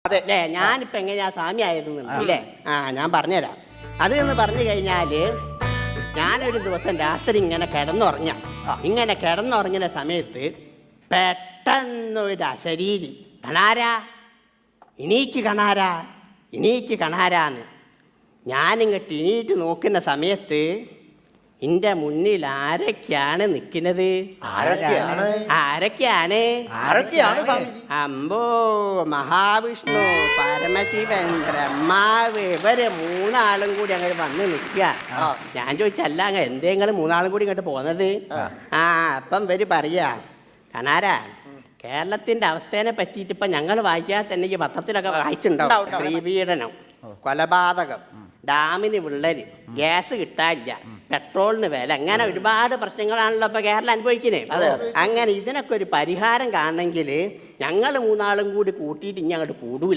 അല്ലേ? ഞാനിപ്പോ എങ്ങനെയാ സ്വാമി ആയതെന്നില്ലേ? ഞാൻ പറഞ്ഞുതരാം. അത് എന്ന് പറഞ്ഞു കഴിഞ്ഞാല് ഞാനൊരു ദിവസം രാത്രി ഇങ്ങനെ കിടന്നുറങ്ങുന്ന സമയത്ത് പെട്ടെന്നൊരു അശരീരി കണാരാ എണീക്ക് കണാരാന്ന് ഞാനിങ്ങോട്ട് എണീറ്റ് നോക്കുന്ന സമയത്ത് എന്റെ മുന്നിൽ ആരൊക്കെയാണ് നിൽക്കുന്നത്? ആരൊക്കെയാണ്? അമ്പോ, മഹാവിഷ്ണു, പരമശിവൻ, ബ്രഹ്മാവ്, ഇവര് മൂന്നാളും കൂടി അങ്ങനെ വന്ന് നിൽക്കുക. ഞാൻ ചോദിച്ചല്ല, അങ്ങ് എന്തെങ്കിലും മൂന്നാളും കൂടി ഇങ്ങോട്ട് പോന്നത്? അപ്പം ഇവര് പറയാ, കണാരാ, കേരളത്തിന്റെ അവസ്ഥേനെ പറ്റിയിട്ട് ഇപ്പൊ ഞങ്ങൾ വായിക്കാതെ തന്നെ ഈ പത്രത്തിലൊക്കെ വായിച്ചിട്ടുണ്ടാവും. സ്ത്രീപീഡനം, കൊലപാതകം, ഡാമിന് വിള്ളല്, ഗ്യാസ് കിട്ടാനില്ല, പെട്രോളിന് വില, അങ്ങനെ ഒരുപാട് പ്രശ്നങ്ങളാണല്ലോ ഇപ്പൊ കേരളം അനുഭവിക്കുന്നത്. അങ്ങനെ ഇതിനൊക്കെ ഒരു പരിഹാരം കാണണമെങ്കിൽ ഞങ്ങൾ മൂന്നാളും കൂടി കൂട്ടിയിട്ട് ഇനി അങ്ങോട്ട് കൂടൂല.